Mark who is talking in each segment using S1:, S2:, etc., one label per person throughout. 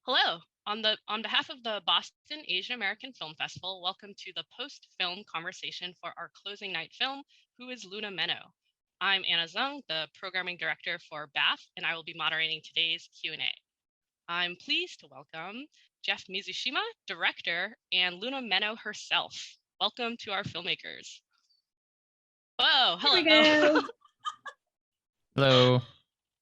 S1: Hello. On behalf of the Boston Asian American Film Festival, welcome to the post-film conversation for our closing night film, Who is Luna Menoh? I'm Anna Zeng, the programming director for BAAFF, and I will be moderating today's Q&A. I'm pleased to welcome Jef Mizushima, director, and Luna Menoh herself. Welcome to our filmmakers. Whoa, hello.
S2: Here we go.
S3: Hello.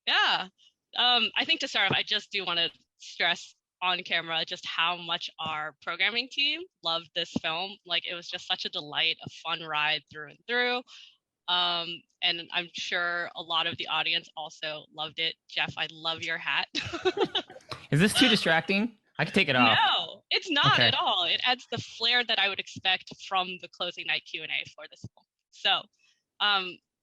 S1: Yeah. I think to start off, I just do want to stress on camera just how much our programming team loved this film. Like, it was just such a delight, a fun ride through and through. And I'm sure a lot of the audience also loved it. Jef, I love your hat.
S3: Is this too distracting? I could take it off.
S1: No, it's not
S3: Okay.
S1: at all. It adds the flair that I would expect from the closing night Q&A for this film. So,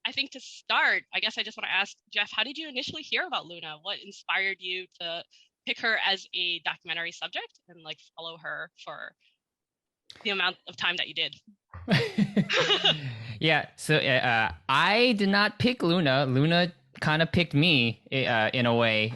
S1: I think to start, I guess I just want to ask Jef, how did you initially hear about Luna? What inspired you to pick her as a documentary subject and like follow her for the amount of time that you did?
S3: Yeah. So I did not pick Luna. Luna kind of picked me in a way.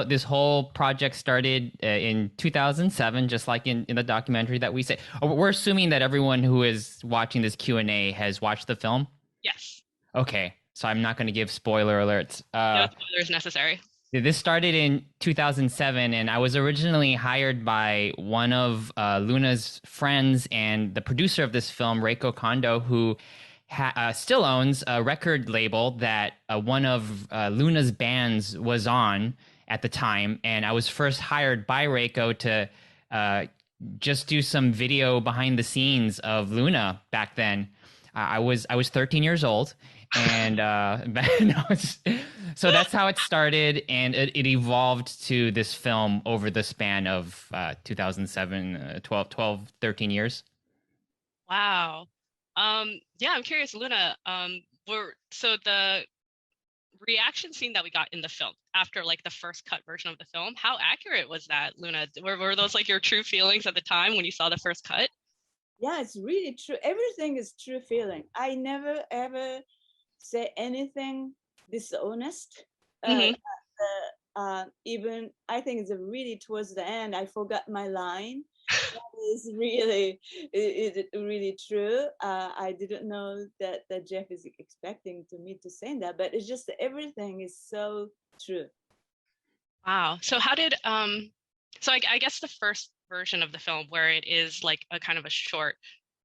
S3: This whole project started in 2007, just like in the documentary that we say. We're assuming that everyone who is watching this Q&A has watched the film.
S1: Yes.
S3: Okay. So I'm not going to give spoiler alerts.
S1: No spoilers necessary.
S3: This started in 2007, and I was originally hired by one of Luna's friends and the producer of this film, Reiko Kondo, who still owns a record label that one of Luna's bands was on at the time. And I was first hired by Reiko to just do some video behind the scenes of Luna back then. I was 13 years old, and so that's how it started, and it evolved to this film over the span of 2007, 12, 13 years.
S1: Wow. Yeah, I'm curious, Luna. So the reaction scene that we got in the film after like the first cut version of the film, how accurate was that, Luna? Were those like your true feelings at the time when you saw the first cut?
S2: Yeah, it's really true. Everything is true feeling. I never ever say anything dishonest. Even I think it's really towards the end, I forgot my line. That is really true. I didn't know that Jef is expecting me to say that, but it's just everything is so true.
S1: Wow. So how did so I guess the first version of the film where it is like a kind of a short,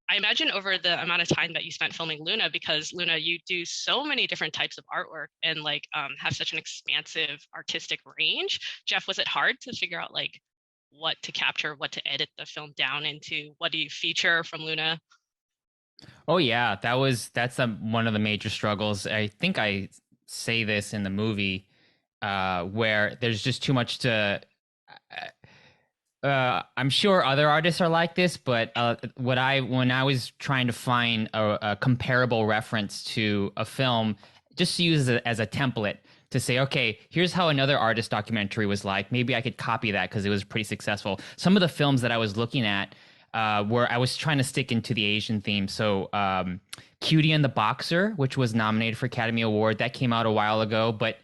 S1: I imagine over the amount of time that you spent filming Luna, because Luna, you do so many different types of artwork and like have such an expansive artistic range. Jef, was it hard to figure out like what to capture, what to edit the film down into? What do you feature from Luna?
S3: Oh yeah, that's one of the major struggles. I think I say this in the movie where there's just too much to. I'm sure other artists are like this, but when I was trying to find a comparable reference to a film, just to use it as a template to say, okay, here's how another artist documentary was like. Maybe I could copy that because it was pretty successful. Some of the films that I was looking at where I was trying to stick into the Asian theme. So Cutie and the Boxer, which was nominated for Academy Award, that came out a while ago, but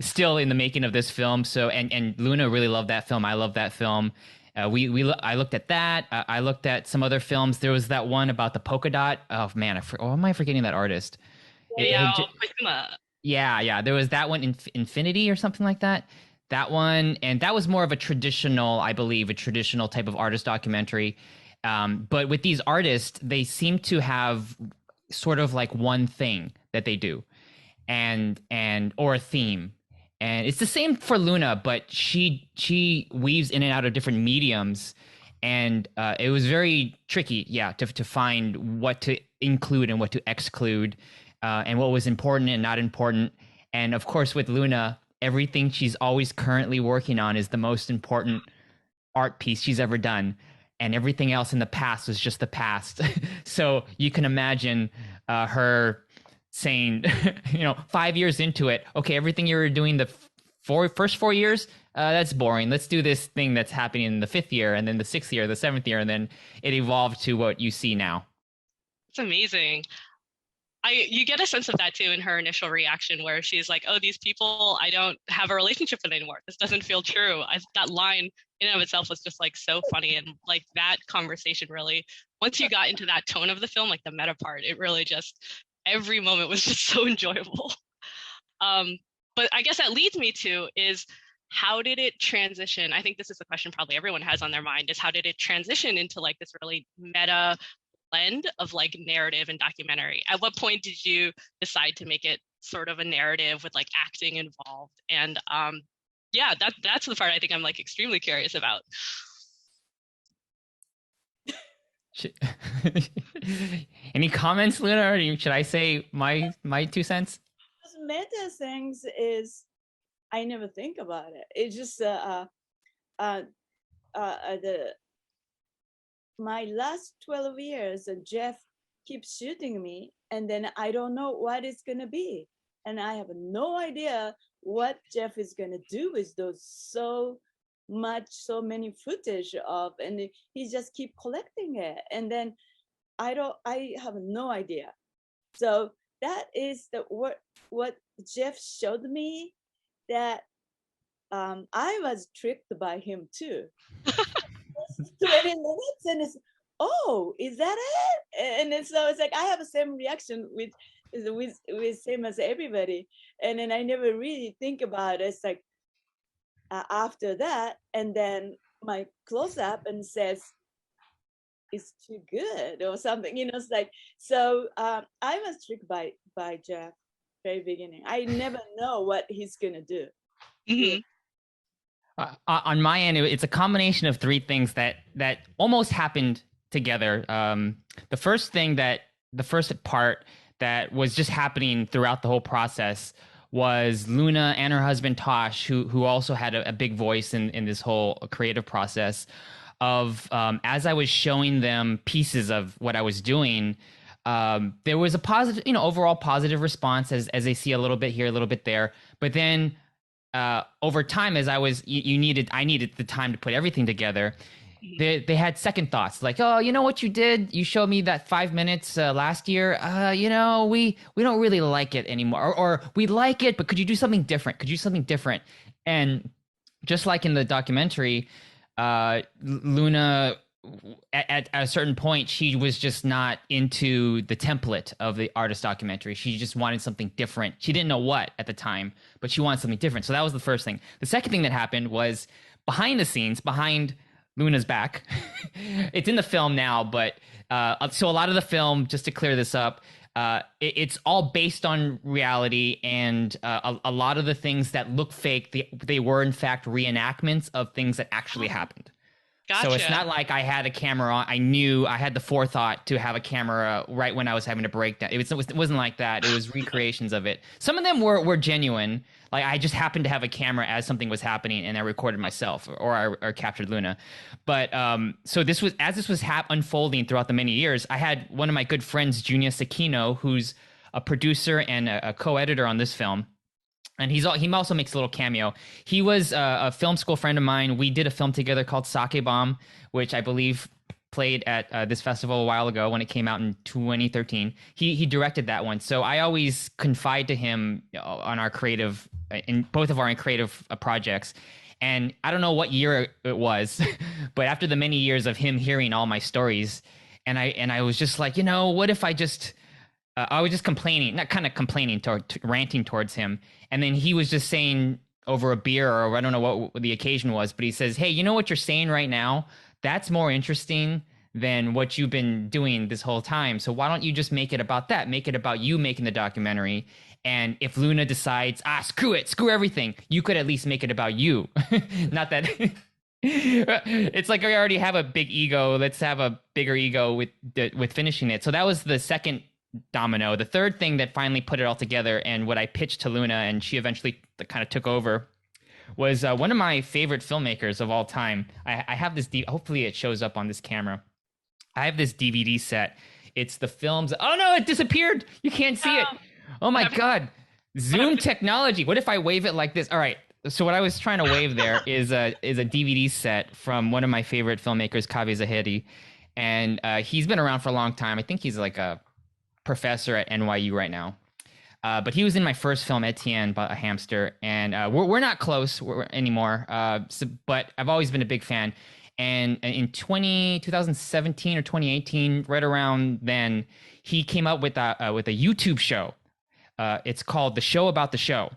S3: still in the making of this film. So and Luna really loved that film. I love that film. I looked at that. I looked at some other films. There was that one about the polka dot. Oh man, am I forgetting that artist? Yeah. There was that one, Infinity or something like that. That one, and that was more of a traditional, I believe, a traditional type of artist documentary. But with these artists, they seem to have sort of like one thing that they do, and or a theme. And it's the same for Luna, but she weaves in and out of different mediums, and it was very tricky, yeah, to find what to include and what to exclude, and what was important and not important. And of course, with Luna, everything she's always currently working on is the most important art piece she's ever done, and everything else in the past was just the past. So you can imagine her saying, 5 years into it, okay, everything you were doing the first 4 years, that's boring. Let's do this thing that's happening in the 5th year, and then the 6th year, the 7th year, and then it evolved to what you see now.
S1: It's amazing. you get a sense of that too in her initial reaction, where she's like, "Oh, these people, I don't have a relationship with anymore. This doesn't feel true." That line in and of itself was just like so funny, and like that conversation really, once you got into that tone of the film, like the meta part, it really just every moment was just so enjoyable. But I guess that leads me to is how did it transition? I think this is the question probably everyone has on their mind, is how did it transition into like this really meta blend of like narrative and documentary? At what point did you decide to make it sort of a narrative with like acting involved? And yeah, that's the part I think I'm like extremely curious about.
S3: Any comments, Luna, or should I say my 2 cents?
S2: Those meta things is, I never think about it. It's just my last 12 years, Jef keeps shooting me, and then I don't know what it's gonna be, and I have no idea what Jef is gonna do with those so many footage of, and he just keep collecting it, and then I have no idea. So that is what Jef showed me, that I was tricked by him too. 20 minutes and it's, oh, is that it? And then, so it's like I have the same reaction with same as everybody, and then I never really think about it. It's like after that, and then my close up and says it's too good or something, it's like, so I was tricked by Jef very beginning. I never know what he's gonna do.
S1: Mm-hmm.
S3: On my end, it's a combination of 3 things that almost happened together. The first part that was just happening throughout the whole process was Luna and her husband Tosh, who also had a big voice in this whole creative process of, as I was showing them pieces of what I was doing, there was a positive, overall positive response as they see a little bit here, a little bit there. But then over time, as I needed the time to put everything together. They had second thoughts, like, oh, you know what you did? You showed me that 5 minutes last year. We don't really like it anymore, or we like it, but could you do something different? Could you do something different? And just like in the documentary, Luna, at a certain point, she was just not into the template of the artist documentary. She just wanted something different. She didn't know what at the time, but she wanted something different. So that was the first thing. The second thing that happened was behind the scenes, behind Luna's back. It's in the film now, but so a lot of the film, just to clear this up, it's all based on reality, and a lot of the things that look fake, they were in fact reenactments of things that actually happened.
S1: Gotcha.
S3: So it's not like I had a camera on. I knew I had the forethought to have a camera right when I was having a breakdown. It wasn't like that. It was recreations of it. Some of them were genuine. Like I just happened to have a camera as something was happening, and I recorded myself, or captured Luna. But so this was unfolding throughout the many years. I had one of my good friends, Junya Sakino, who's a producer and a co-editor on this film. And he also makes a little cameo. He was a film school friend of mine. We did a film together called Sake Bomb, which I believe played at this festival a while ago when it came out in 2013. He directed that one. So I always confide to him on our creative, in both of our creative projects. And I don't know what year it was, but after the many years of him hearing all my stories, and I was just like, what if I just... I was just ranting towards him. And then he was just saying over a beer, or I don't know what the occasion was, but he says, hey, you know what you're saying right now? That's more interesting than what you've been doing this whole time. So why don't you just make it about that? Make it about you making the documentary. And if Luna decides, screw it, screw everything, you could at least make it about you. Not that... It's like I already have a big ego. Let's have a bigger ego with finishing it. So that was the second domino. The third thing that finally put it all together, and what I pitched to Luna, and she eventually kind of took over, was one of my favorite filmmakers of all time. I have this, hopefully it shows up on this camera. I have this DVD set. It's the films. Oh no, it disappeared. You can't see it. Oh my God. Zoom technology. What if I wave it like this? All right. So what I was trying to wave there is a DVD set from one of my favorite filmmakers, Kaveh Zahedi. And he's been around for a long time. I think he's like a professor at NYU right now. But he was in my first film, Etienne, about a hamster, and we're not close anymore. But I've always been a big fan. And in 2017 or 2018, right around then, he came up with a YouTube show. It's called The Show About the Show,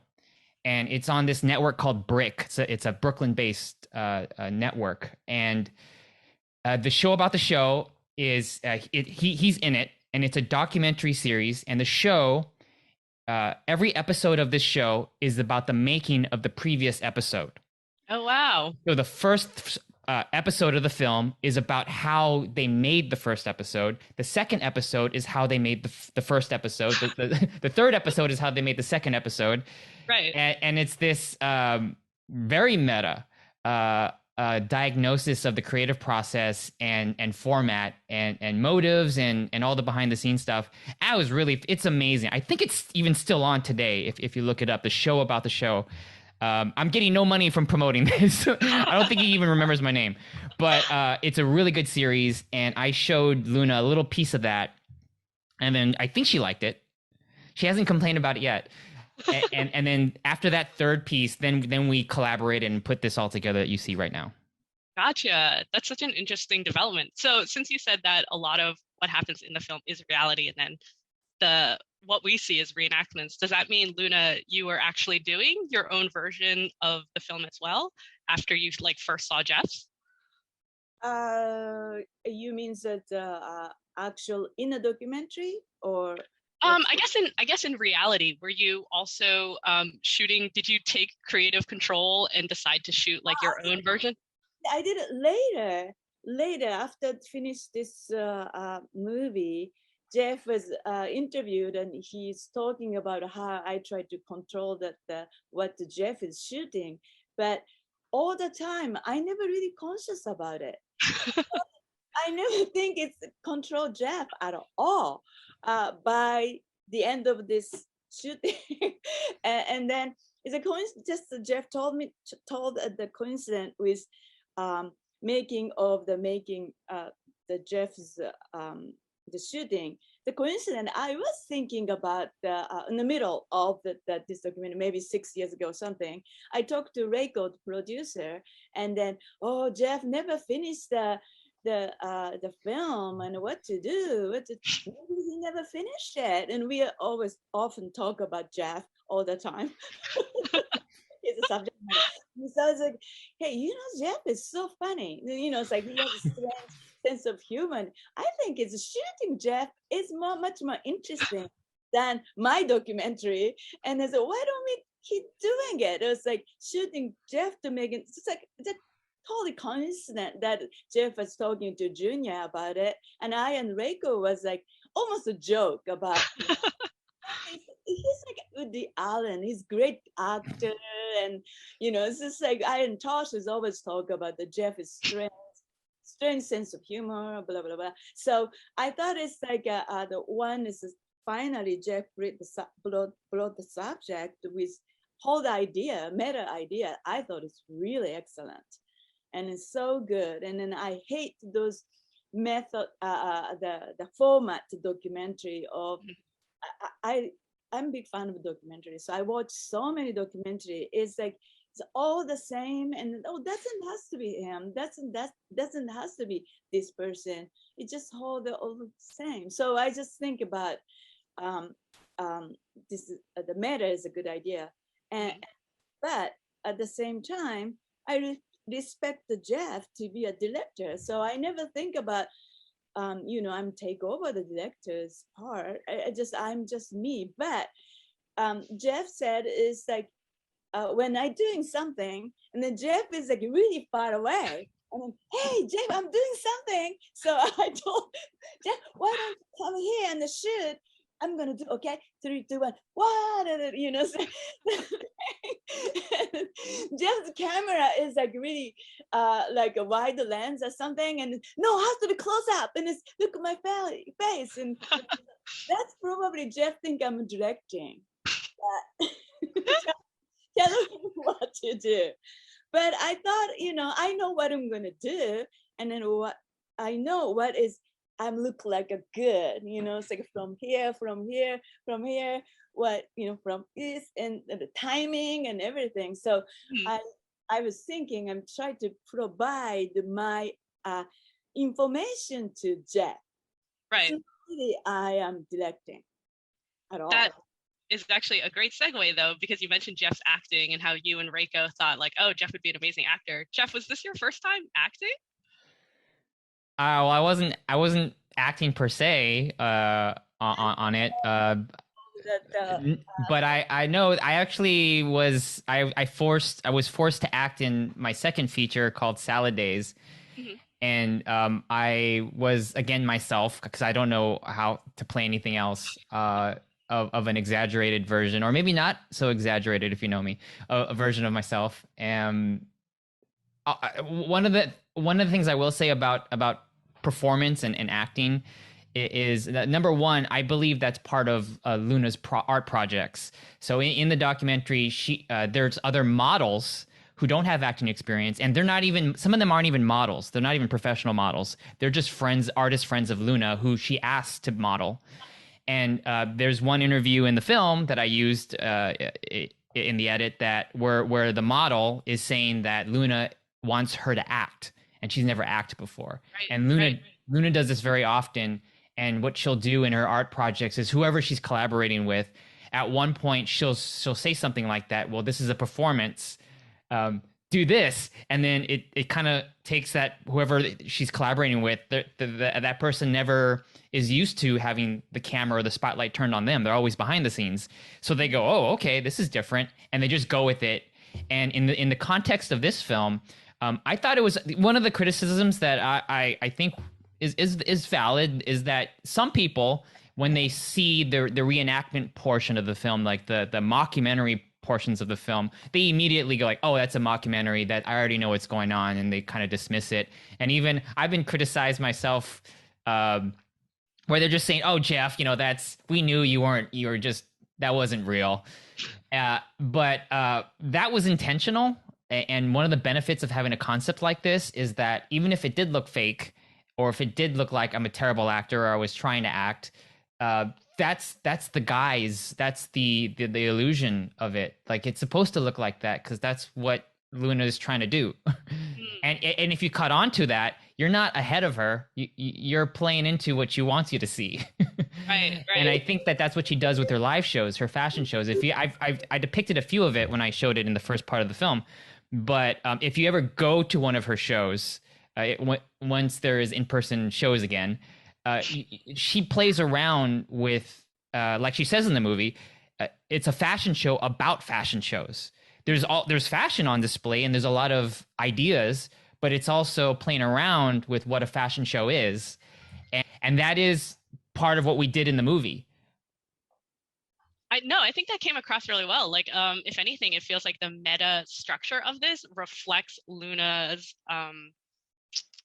S3: and it's on this network called Brick. It's a Brooklyn-based network, and the show about the show is he's in it, and it's a documentary series. And the show, every episode of this show is about the making of the previous episode.
S1: Oh wow!
S3: So the first episode of the film is about how they made the first episode. The second episode is how they made the first episode. The third episode is how they made the second episode.
S1: Right.
S3: And it's this very meta diagnosis of the creative process and format and motives and all the behind the scenes stuff. It's amazing. I think it's even still on today if you look it up. The Show About the Show. I'm getting no money from promoting this. I don't think he even remembers my name, but it's a really good series. And I showed Luna a little piece of that, and then I think she liked it. She hasn't complained about it yet. and then after that third piece, then we collaborated and put this all together that you see right now.
S1: Gotcha. That's such an interesting development. So since you said that a lot of what happens in the film is reality, and then what we see is reenactments, does that mean, Luna, you were actually doing your own version of the film as well after you first saw Jeff's?
S2: You mean that actual in a documentary, or?
S1: I guess in reality, were you also shooting? Did you take creative control and decide to shoot your own version?
S2: I did it later after I finished this movie. Jef was interviewed, and he's talking about how I tried to control what Jef is shooting, but all the time I never really conscious about it. I never think it's control Jef at all. By the end of this shooting, and then it's a coincidence. Just Jef told the coincidence with making the Jef's the shooting. The coincidence, I was thinking about in the middle of this documentary, maybe 6 years ago or something. I talked to Reiko, the producer, and then, Jef never finished the film, and what to do. Maybe he never finished it. And we often talk about Jef all the time. It's a subject matter. So I was like, hey, Jef is so funny. It's like he has a strange sense of humor. I think it's shooting Jef is much more interesting than my documentary. And I said, why don't we keep doing it? It was like shooting Jef to make it. It's like it's totally coincident that Jef was talking to Junior about it, and I and Reiko was like almost a joke about. He's like Woody Allen. He's a great actor, and it's just like I and Tosh is always talk about the Jef is strange sense of humor, blah blah blah. So I thought it's like the one is finally Jef brought the subject with whole idea, meta idea. I thought it's really excellent, and it's so good. And then I hate those method, the format documentary of. I'm a big fan of documentary, so I watch so many documentary. It's like it's all the same, and doesn't has to be him. Doesn't has to be this person. It just all the same. So I just think about this. The meta is a good idea, but at the same time, I respect the Jef to be a director. So I never think about. I'm take over the director's part. I'm just me. But Jef said is like when I doing something, and then Jef is like really far away, and then hey Jef, I'm doing something. So I told Jef, why don't you come here and shoot? I'm gonna do okay. 3, 2, 1. What? So, Jeff's camera is like really like a wide lens or something, and no, it has to be close up, and it's look at my face, and that's probably Jef think I'm directing. Tell me what to do. But I thought, I know what I'm gonna do, and then what I know what is I'm look like a good, it's like from here, what, from this and the timing and everything. So
S1: Mhm.
S2: I was thinking I'm trying to provide my information to Jeff.
S1: Right.
S2: So really I am directing at all.
S1: That is actually a great segue, though, because you mentioned Jeff's acting and how you and Reiko thought, like, oh, Jeff would be an amazing actor. Jeff, was this your first time acting?
S3: Well, I wasn't acting per se on it.
S2: That
S3: But I know I actually was I was forced to act in my second feature called Salad Days,
S1: Mhm.
S3: and I was again myself because I don't know how to play anything else of an exaggerated version, or maybe not so exaggerated if you know me, a version of myself. And one of the things I will say about performance and acting is that number one, I believe that's part of Luna's art projects. So in the documentary, there's other models who don't have acting experience, and they're not even, some of them aren't even models. They're not even professional models. They're just friends, artist friends of Luna, who she asked to model. And there's one interview in the film that I used in the edit that where the model is saying that Luna wants her to act, and she's never acted before.
S1: Right,
S3: And Luna
S1: right.
S3: Luna does this very often. And what she'll do in her art projects is whoever she's collaborating with, at one point she'll say something like that. Well, this is a performance. Do this, and then it kind of takes that whoever she's collaborating with, that person never is used to having the camera or the spotlight turned on them. They're always behind the scenes, so they go, oh, okay, this is different, and they just go with it. And in the context of this film, I thought it was one of the criticisms that I think is valid, is that some people, when they see the reenactment portion of the film, like the mockumentary portions of the film, they immediately go like, oh, that's a mockumentary, that I already know what's going on, and they kind of dismiss it. And even I've been criticized myself, where they're just saying, oh, Jeff, that's, we knew you were just, that wasn't real. But that was intentional. And one of the benefits of having a concept like this is that even if it did look fake, or if it did look like I'm a terrible actor or I was trying to act, that's the guise, that's the illusion of it. Like, it's supposed to look like that because that's what Luna is trying to do.
S1: Mm.
S3: And if you cut onto that, you're not ahead of her. You're playing into what she wants you to see.
S1: Right,
S3: And I
S1: right.
S3: think that that's what she does with her live shows, her fashion shows. If you, I depicted a few of it when I showed it in the first part of the film, but if you ever go to one of her shows, once there is in-person shows again, she plays around with, like she says in the movie, it's a fashion show about fashion shows. There's fashion on display, and there's a lot of ideas, but it's also playing around with what a fashion show is, and that is part of what we did in the movie.
S1: I think that came across really well. Like, if anything, it feels like the meta structure of this reflects Luna's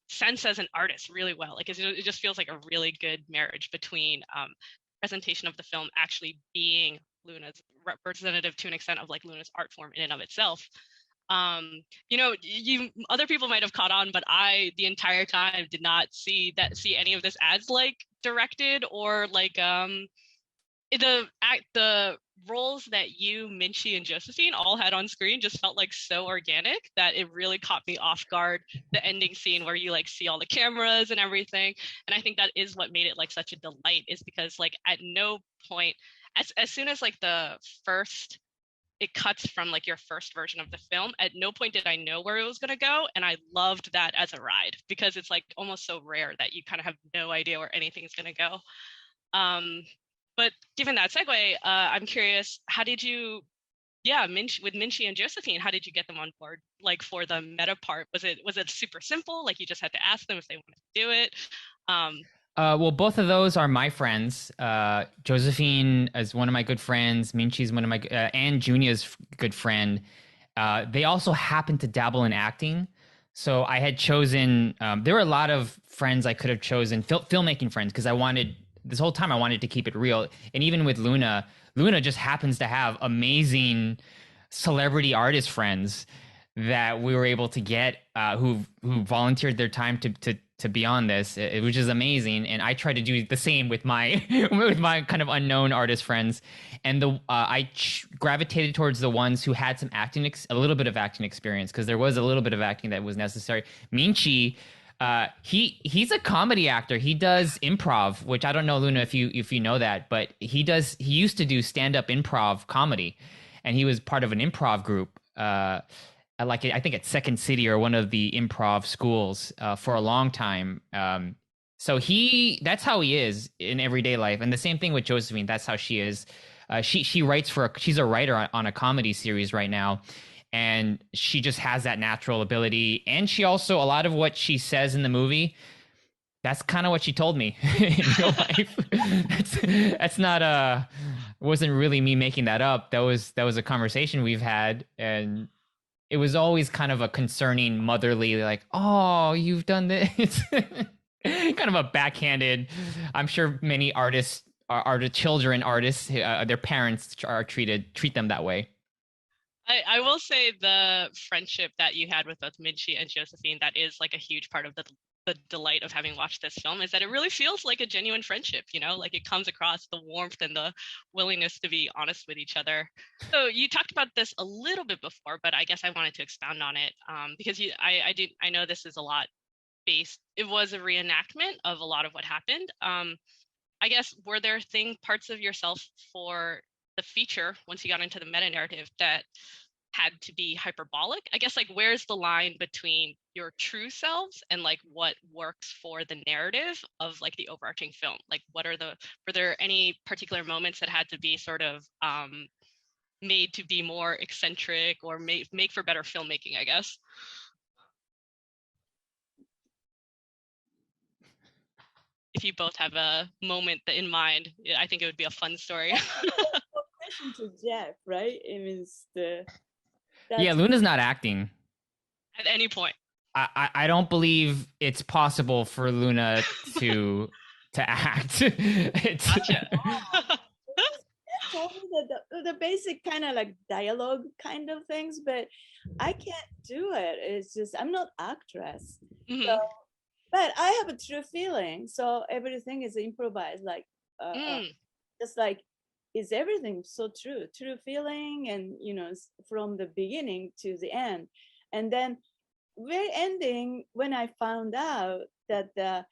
S1: sense as an artist really well. Like, it just feels like a really good marriage between presentation of the film actually being Luna's representative to an extent of like Luna's art form in and of itself. You other people might have caught on, but I the entire time did not see any of this as like directed, or like the roles that you, Minchi, and Josephine all had on screen just felt like so organic that it really caught me off guard. The ending scene where you like see all the cameras and everything, and I think that is what made it like such a delight, is because like at no point, as soon as like the first, it cuts from like your first version of the film, at no point did I know where it was going to go, and I loved that as a ride, because it's like almost so rare that you kind of have no idea where anything is going to go. But given that segue, I'm curious, how did you, with Minchi and Josephine, how did you get them on board? Like for the meta part, was it super simple? Like you just had to ask them if they wanted to do it?
S3: Well, both of those are my friends. Josephine is one of my good friends. Minchi's one of my, and Junia's good friend. They also happen to dabble in acting. So I had chosen, there were a lot of friends I could have chosen, filmmaking friends, because this whole time I wanted to keep it real. And even with Luna just happens to have amazing celebrity artist friends that we were able to get, who volunteered their time be on this, which is amazing. And I try to do the same with my with my kind of unknown artist friends. And I gravitated towards the ones who had some a little bit of acting experience, because there was a little bit of acting that was necessary. Minchi, he's a comedy actor. He does improv, which I don't know, Luna, if you know that, but he used to do stand-up improv comedy, and he was part of an improv group. Like I think at Second City or one of the improv schools for a long time. So that's how he is in everyday life. And the same thing with Josephine. That's how she is. She writes she's a writer on a comedy series right now. And she just has that natural ability. And she also, a lot of what she says in the movie, that's kind of what she told me in real life. That's not wasn't really me making that up. That was a conversation we've had, and it was always kind of a concerning, motherly, like, oh, you've done this. Kind of a backhanded. I'm sure many artists, children artists, their parents treat them that way.
S1: I will say the friendship that you had with both Minchi and Josephine, that is like a huge part of the delight of having watched this film, is that it really feels like a genuine friendship, like it comes across, the warmth and the willingness to be honest with each other. So you talked about this a little bit before, but I guess I wanted to expound on it because I know this is a lot based, it was a reenactment of a lot of what happened. I guess, were there parts of yourself for the feature, once you got into the meta narrative, that had to be hyperbolic? I guess, like, where's the line between your true selves and like what works for the narrative of like the overarching film? Like, were there any particular moments that had to be sort of made to be more eccentric or make for better filmmaking, I guess? If you both have a moment in mind, I think it would be a fun story.
S2: Question to Jef, right? It means
S3: yeah, Luna's not acting
S1: at any point.
S3: I don't believe it's possible for Luna to act.
S1: Gotcha.
S2: Told me that the basic kind of like dialogue kind of things, but I can't do it. It's just I'm not actress. Mm-hmm. So, but I have a true feeling, so everything is improvised, like just like, is everything so true feeling, and from the beginning to the end. And then very ending, when I found out that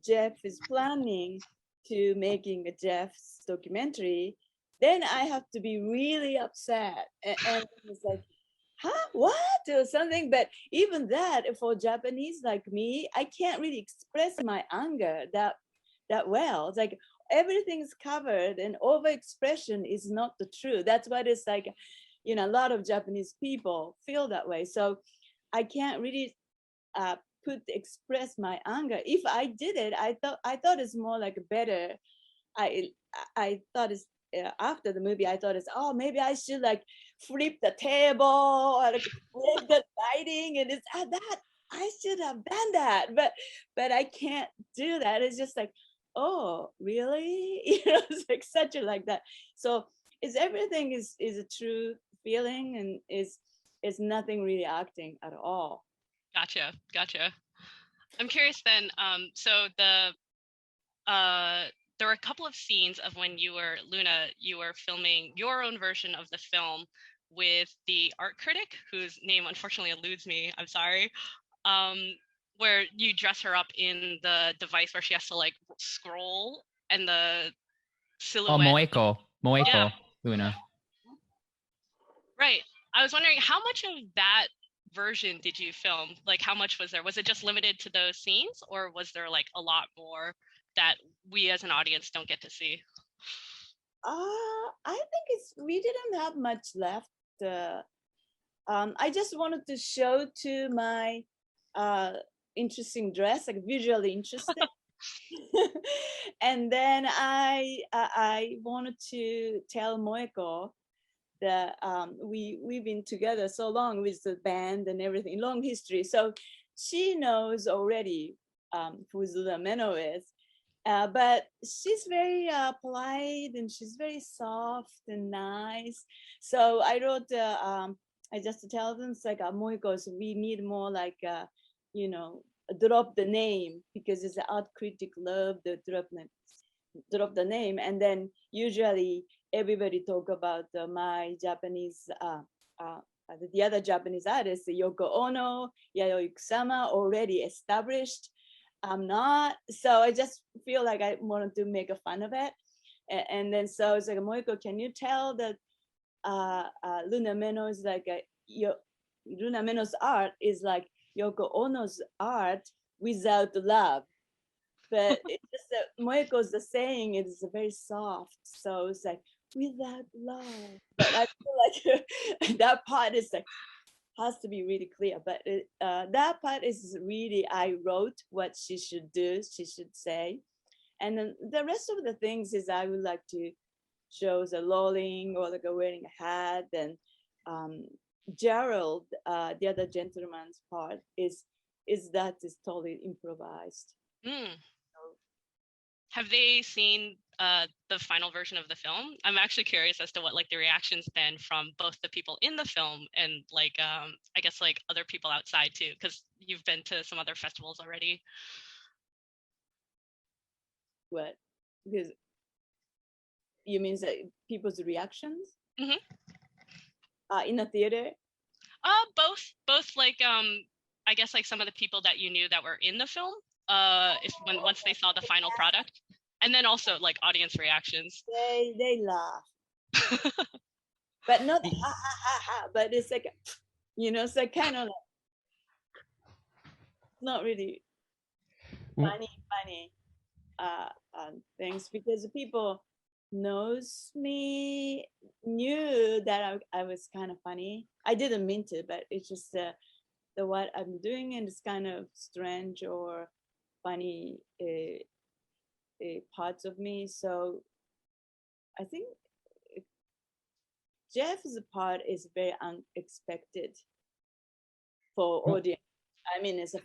S2: Jef is planning to making a Jef's documentary, then I have to be really upset, and it's like, huh, what, or something. But even that, for Japanese like me, I can't really express my anger that well. It's like everything's covered, and overexpression is not the truth. That's what it's like. A lot of Japanese people feel that way. So I can't really express my anger. If I did it, I thought it's more like better. I thought it's after the movie, I thought it's, oh, maybe I should like flip the table or like break the lighting, and it's that I should have done that, but I can't do that. It's just like, oh, really? It's like such a like that. So everything is a true feeling, and is nothing really acting at all.
S1: Gotcha. I'm curious then. So there were a couple of scenes of when you were filming your own version of the film with the art critic, whose name unfortunately eludes me. I'm sorry. Where you dress her up in the device where she has to like scroll, and the silhouette.
S3: Oh, Moeko, yeah. Luna.
S1: Right. I was wondering, how much of that version did you film? Like, how much was there? Was it just limited to those scenes, or was there like a lot more that we as an audience don't get to see?
S2: I think we didn't have much left. I just wanted to show to my interesting dress, like visually interesting. And then I wanted to tell Moeko that we've been together so long with the band and everything, long history. So she knows already who Menoh is. But she's very polite, and she's very soft and nice. So I wrote, I just tell them, it's like, Moiko, so we need more like, drop the name because it's an art critic love the drop the name, and then usually everybody talk about my Japanese the other Japanese artists, Yoko Ono, Yayoi Kusama, already established. I'm not, so I just feel like I wanted to make a fun of it, and then so it's like, Moiko, can you tell that Luna Menoh is like Luna Menoh's art is like Yoko Ono's art without love. But it's just that Moeko's the saying it is very soft, so it's like without love. But I feel like that part is like has to be really clear. But that part is really, I wrote what she should do, she should say, and then the rest of the things is I would like to show the lolling or like wearing a hat. And Gerald, the other gentleman's part is that is totally improvised.
S1: Have they seen the final version of the film? I'm actually curious as to what like the reaction's been from both the people in the film and like I guess like other people outside too, because you've been to some other festivals already.
S2: What? Because you mean that people's reactions? In a theater?
S1: Both like I guess like some of the people that you knew that were in the film. Once they saw the final product, and then also like audience reactions.
S2: They laugh, but not ha ha ha ha. But it's like, it's like kind of like not really funny things, because people knew that I was kind of funny. I didn't mean to, but it's just the what I'm doing, and it's kind of strange or funny parts of me. So I think Jeff's part is very unexpected for audience. I mean, it's a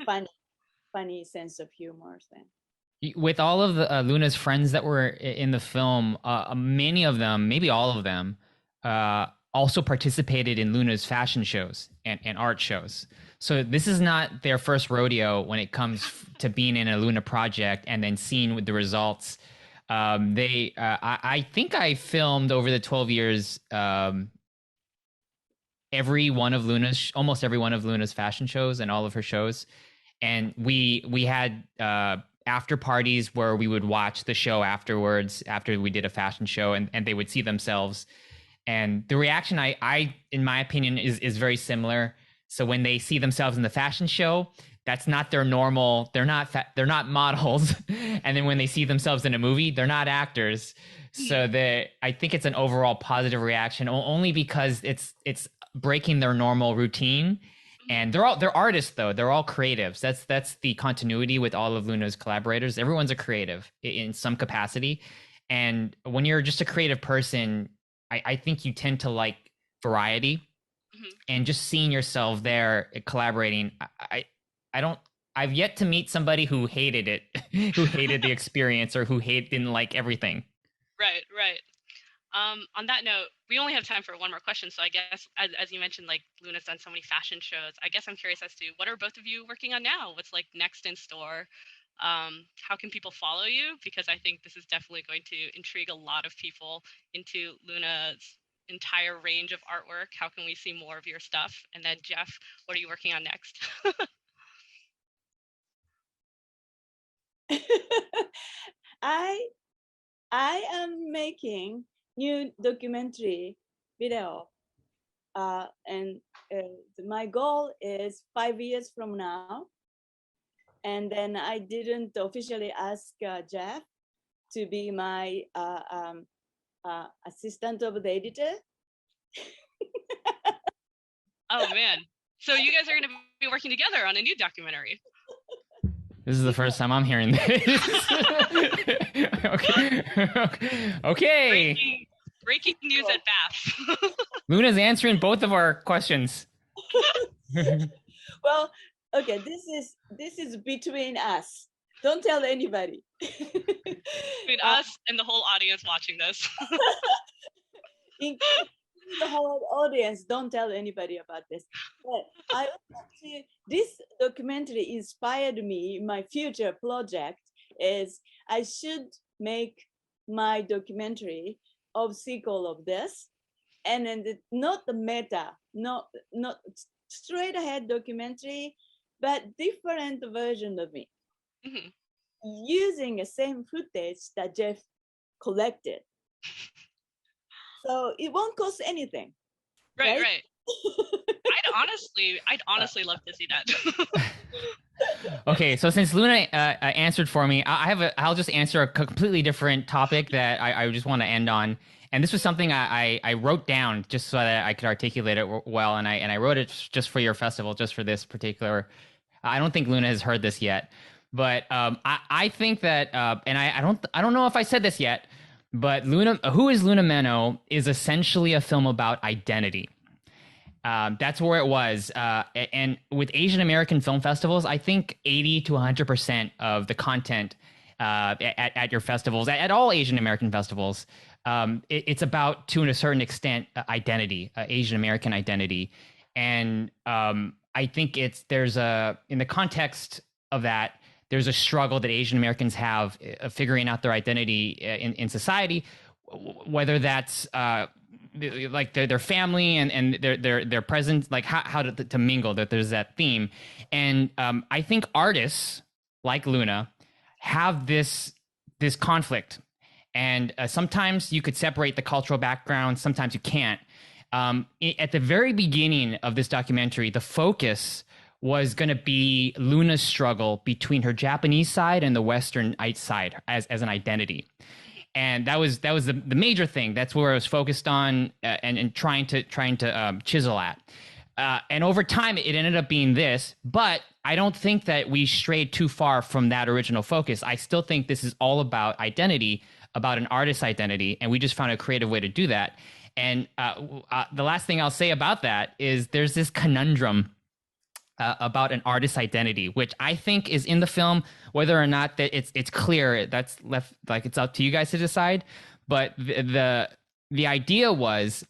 S2: funny sense of humor thing.
S3: With all of the Luna's friends that were in the film, many of them, maybe all of them, also participated in Luna's fashion shows and art shows. So this is not their first rodeo when it comes to being in a Luna project and then seeing with the results. I think I filmed over the 12 years almost every one of Luna's fashion shows and all of her shows. And we had after parties where we would watch the show afterwards, after we did a fashion show, and they would see themselves. And the reaction, I in my opinion, is very similar. So when they see themselves in the fashion show, that's not their normal. They're not models. And then when they see themselves in a movie, they're not actors. So I think it's an overall positive reaction, only because it's breaking their normal routine. And they're artists though. They're all creatives. That's the continuity with all of Luna's collaborators. Everyone's a creative in some capacity. And when you're just a creative person, I think you tend to like variety. And just seeing yourself there collaborating, I've yet to meet somebody who hated it, who hated the experience, or who didn't like everything.
S1: Right. On that note, we only have time for one more question. So I guess, as you mentioned, like Luna's done so many fashion shows. I guess I'm curious as to what are both of you working on now? What's like next in store? How can people follow you? Because I think this is definitely going to intrigue a lot of people into Luna's entire range of artwork. How can we see more of your stuff? And then Jef, what are you working on next?
S2: I am making new documentary video, and my goal is 5 years from now. And then I didn't officially ask Jef to be my assistant of the editor.
S1: Oh man. So you guys are going to be working together on a new documentary.
S3: This is the first time I'm hearing this. Okay.
S1: Breaking news at BAAFF.
S3: Luna's answering both of our questions.
S2: Well, okay, this is between us. Don't tell anybody.
S1: Between us and the whole audience watching this.
S2: the whole audience, don't tell anybody about this. But I actually, this documentary inspired me. My future project is I should make my documentary of sequel of this, and then not the meta, not straight ahead documentary, but different version of me,
S1: Mhm.
S2: using the same footage that Jef collected. So it won't cost anything,
S1: Right,
S2: right?
S1: right. I'd honestly love to see that.
S3: Okay, so since Luna answered for me, I'll just answer a completely different topic that I just want to end on. And this was something I wrote down just so that I could articulate it well, and I wrote it just for your festival, just for this particular. I don't think Luna has heard this yet, but I think that, and I don't know if I said this yet, but Who is Luna Menoh is essentially a film about identity. That's where it was. And with Asian American film festivals, I think 80 to 100% of the content at your festivals, at all Asian American festivals, it's about, to a certain extent, identity, Asian American identity. And I think in the context of that, there's a struggle that Asian Americans have figuring out their identity in society, whether that's like their family and their presence, like how to mingle. That there's that theme, and I think artists like Luna have this conflict, and sometimes you could separate the cultural background, sometimes you can't. At the very beginning of this documentary, the focus was going to be Luna's struggle between her Japanese side and the Western side as an identity. And that was the major thing. That's where I was focused on and trying to chisel at. And over time, it ended up being this. But I don't think that we strayed too far from that original focus. I still think this is all about identity, about an artist's identity, and we just found a creative way to do that. And the last thing I'll say about that is there's this conundrum about an artist's identity, which I think is in the film. Whether or not that it's clear, that's left, like, it's up to you guys to decide. But the idea was,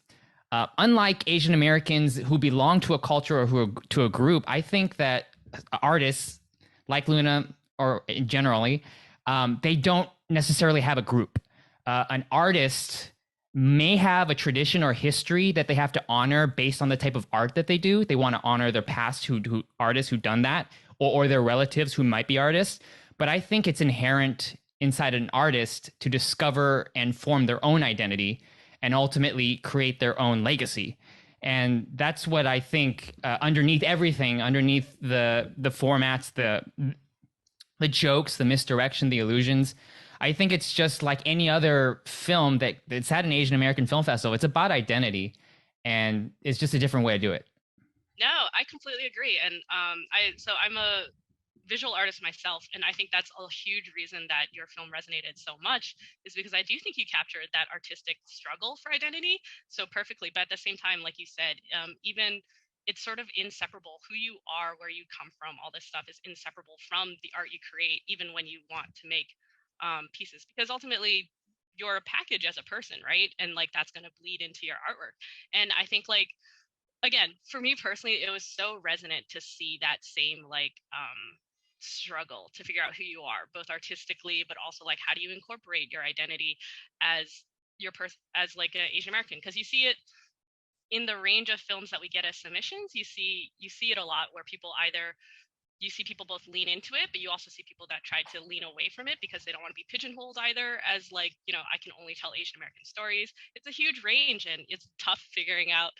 S3: unlike Asian Americans who belong to a culture or to a group, I think that artists like Luna, or generally, they don't necessarily have a group. An artist may have a tradition or history that they have to honor based on the type of art that they do. They want to honor their past artists who've done that, or their relatives who might be artists. But I think it's inherent inside an artist to discover and form their own identity and ultimately create their own legacy. And that's what I think, underneath everything, underneath the formats, the jokes, the misdirection, the illusions, I think it's just like any other film that's at an Asian American film festival. It's about identity, and it's just a different way to do it.
S1: No, I completely agree. And I'm a visual artist myself, and I think that's a huge reason that your film resonated so much, is because I do think you captured that artistic struggle for identity so perfectly. But at the same time, like you said, even it's sort of inseparable. Who you are, where you come from, all this stuff is inseparable from the art you create, even when you want to make pieces, because ultimately you're a package as a person, right? And like that's going to bleed into your artwork. And I think, like, again, for me personally, it was so resonant to see that same like struggle to figure out who you are, both artistically, but also like how do you incorporate your identity as your person, as like an Asian American, because you see it in the range of films that we get as submissions. You see it a lot where people either, you see people both lean into it, but you also see people that try to lean away from it because they don't want to be pigeonholed either as like, you know, I can only tell Asian American stories. It's a huge range, and it's tough figuring out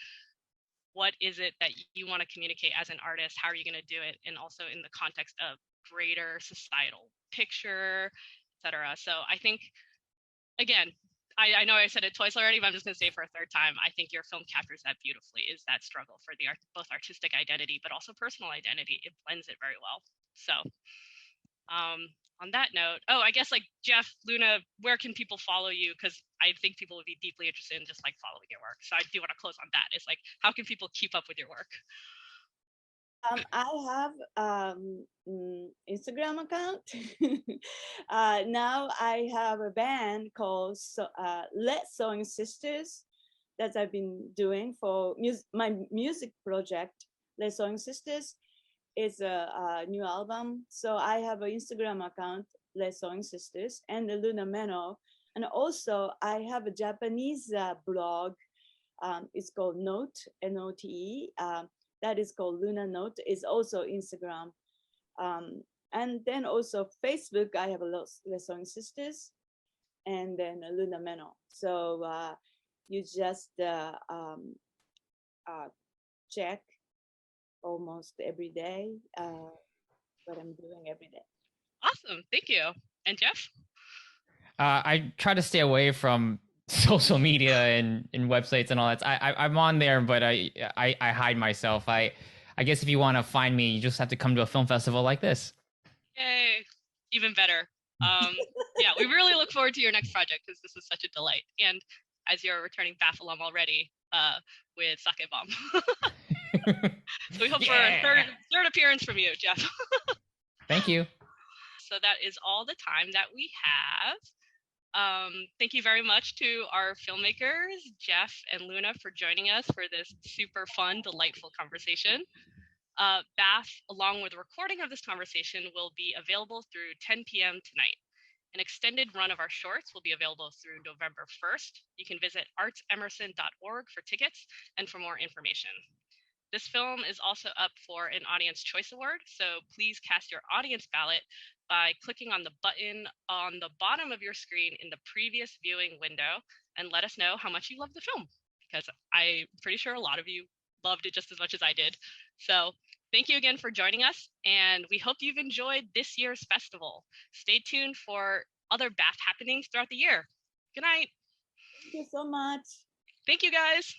S1: what is it that you want to communicate as an artist, how are you going to do it, and also in the context of greater societal picture, etc. So I think, again, I know I said it twice already, but I'm just going to say it for a third time. I think your film captures that beautifully, is that struggle for the both artistic identity, but also personal identity. It blends it very well. So on that note, I guess, like, Jef, Luna, where can people follow you? Because I think people would be deeply interested in just like following your work. So I do want to close on that. It's like, how can people keep up with your work?
S2: I have Instagram account. Now I have a band called Let's Sewing Sisters. that I've been doing for my music project, Les Sewing Sisters. Is a new album. So I have an Instagram account, Les Sewing Sisters, and the Luna Menoh. And also I have a Japanese blog. It's called Note, Note. That is called Luna Note. It's also Instagram. And then also Facebook, I have a Les Sewing Sisters, and then a Luna Menoh. So you just check almost every day what I'm doing every day.
S1: Awesome. Thank you. And Jef?
S3: I try to stay away from social media and websites and all that. I'm on there, but I hide myself. I guess if you want to find me, you just have to come to a film festival like this.
S1: Yay. Even better. Yeah, we really look forward to your next project because this is such a delight. And as you're a returning BAAFF alum already, with Sake Bomb. So we hope for a third appearance from you, Jef.
S3: Thank you.
S1: So that is all the time that we have. Thank you very much to our filmmakers, Jef and Luna, for joining us for this super fun, delightful conversation. BAAFF, along with a recording of this conversation, will be available through 10 p.m. tonight. An extended run of our shorts will be available through November 1st. You can visit artsemerson.org for tickets and for more information. This film is also up for an Audience Choice Award, so please cast your audience ballot by clicking on the button on the bottom of your screen in the previous viewing window and let us know how much you loved the film, because I'm pretty sure a lot of you loved it just as much as I did. So thank you again for joining us, and we hope you've enjoyed this year's festival. Stay tuned for other BAAFF happenings throughout the year. Good night.
S2: Thank you so much.
S1: Thank you, guys.